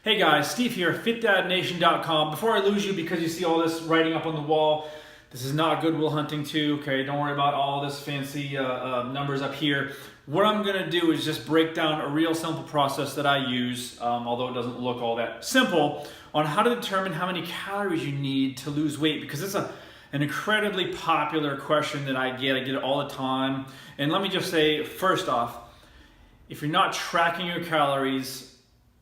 Hey guys, Steve here, FitDadNation.com. Before I lose you because you see all this writing up on the wall, this is not Good Will Hunting 2, okay? Don't worry about all this fancy numbers up here. What I'm gonna do is just break down a real simple process that I use, although it doesn't look all that simple, on how to determine how many calories you need to lose weight, because it's an incredibly popular question that I get it all the time. And let me just say, first off, if you're not tracking your calories,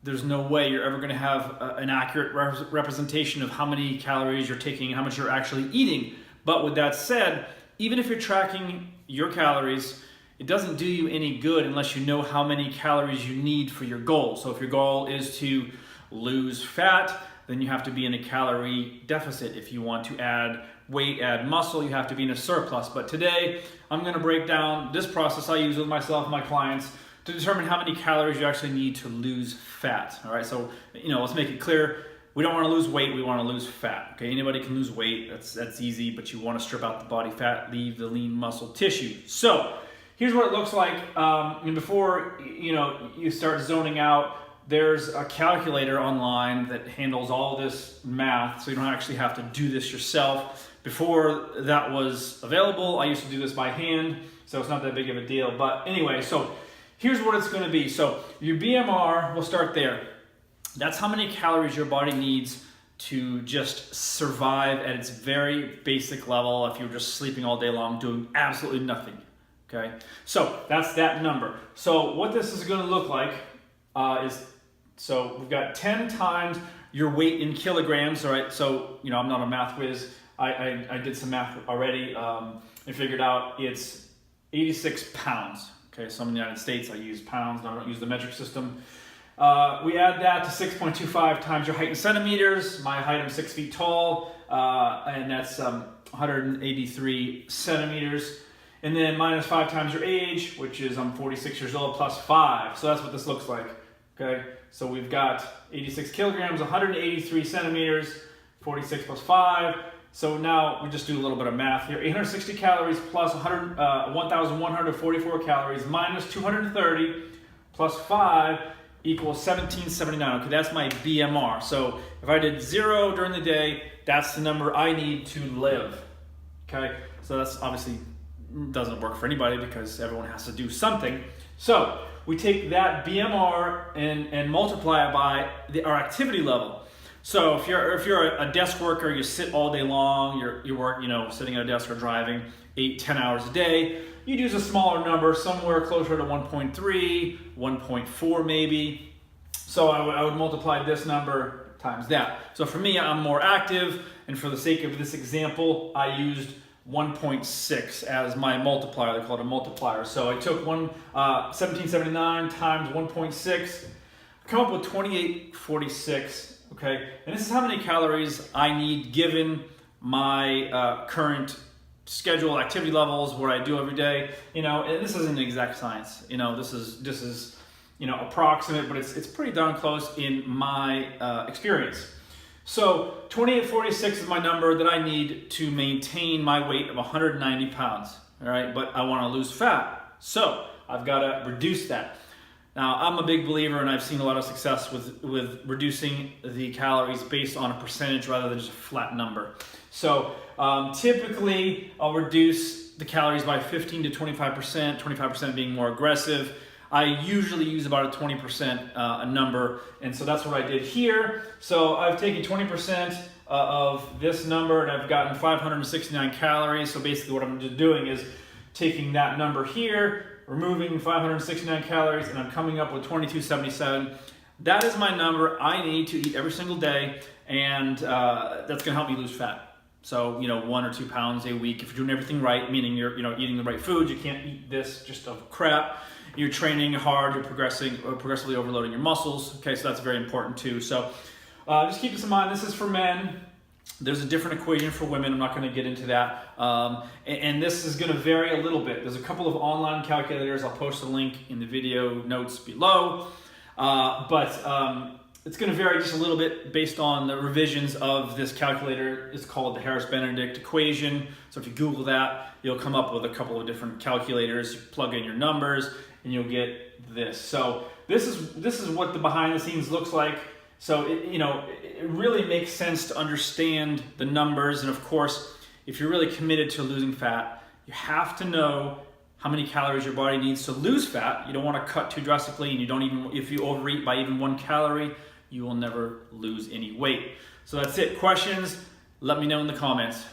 there's no way you're ever going to have an accurate representation of how many calories you're taking, how much you're actually eating. But with that said, even if you're tracking your calories, it doesn't do you any good unless you know how many calories you need for your goal. So if your goal is to lose fat, then you have to be in a calorie deficit. If you want to add weight, add muscle, you have to be in a surplus. But today, I'm going to break down this process I use with myself and my clients to determine how many calories you actually need to lose fat. All right, so let's make it clear. We don't want to lose weight, we want to lose fat. Okay, anybody can lose weight, that's easy, but you want to strip out the body fat, leave the lean muscle tissue. So here's what it looks like. And before you start zoning out, there's a calculator online that handles all this math, so you don't actually have to do this yourself. Before that was available, I used to do this by hand, so it's not that big of a deal. But anyway, so here's what it's going to be. So your BMR, we'll start there. That's how many calories your body needs to just survive at its very basic level if you're just sleeping all day long doing absolutely nothing. Okay, so that's that number. So what this is going to look like so we've got 10 times your weight in kilograms. All right, so I'm not a math whiz. I did some math already and figured out it's 86 pounds. Okay, so in the United States, I use pounds, I don't use the metric system. We add that to 6.25 times your height in centimeters. My height, I'm 6 feet tall, and that's 183 centimeters. And then minus 5 times your age, which is I'm 46 years old, plus 5. So that's what this looks like, okay? So we've got 86 kilograms, 183 centimeters, 46 plus 5. So now we just do a little bit of math here. 860 calories plus 1,144 calories minus 230 plus 5 equals 1,779. Okay, that's my BMR. So if I did 0 during the day, that's the number I need to live. Okay, so that's obviously doesn't work for anybody because everyone has to do something. So we take that BMR and multiply it by our activity level. So if you're a desk worker, you sit all day long, you work, sitting at a desk or driving 8-10 hours a day, you'd use a smaller number, somewhere closer to 1.3, 1.4 maybe. So I would multiply this number times that. So for me, I'm more active, and for the sake of this example, I used 1.6 as my multiplier. They call it a multiplier. So I took 1779 times 1.6, come up with 2846. Okay, and this is how many calories I need given my current schedule, activity levels, what I do every day. And this isn't exact science. This is approximate, but it's pretty darn close in my experience. So 2846 is my number that I need to maintain my weight of 190 pounds. All right, but I want to lose fat, so I've got to reduce that. Now, I'm a big believer, and I've seen a lot of success with reducing the calories based on a percentage rather than just a flat number. So typically, I'll reduce the calories by 15 to 25%, 25% being more aggressive. I usually use about a 20% number, and so that's what I did here. So I've taken 20% of this number, and I've gotten 569 calories. So basically what I'm just doing is taking that number here, removing 569 calories, and I'm coming up with 2277. That is my number I need to eat every single day, and that's gonna help me lose fat. So 1 or 2 pounds a week if you're doing everything right, meaning you're eating the right food. You can't eat this just of crap. You're training hard, you're progressively overloading your muscles. Okay, so that's very important too. So just keep this in mind. This is for men. There's a different equation for women. I'm not going to get into that. And this is going to vary a little bit. There's a couple of online calculators. I'll post a link in the video notes below. But it's going to vary just a little bit based on the revisions of this calculator. It's called the Harris-Benedict Equation. So if you Google that, you'll come up with a couple of different calculators. You plug in your numbers, and you'll get this. So this is what the behind the scenes looks like. So it really makes sense to understand the numbers. And of course, if you're really committed to losing fat, you have to know how many calories your body needs to lose fat. You don't want to cut too drastically, and if you overeat by even 1 calorie, you will never lose any weight. So that's it. Questions? Let me know in the comments.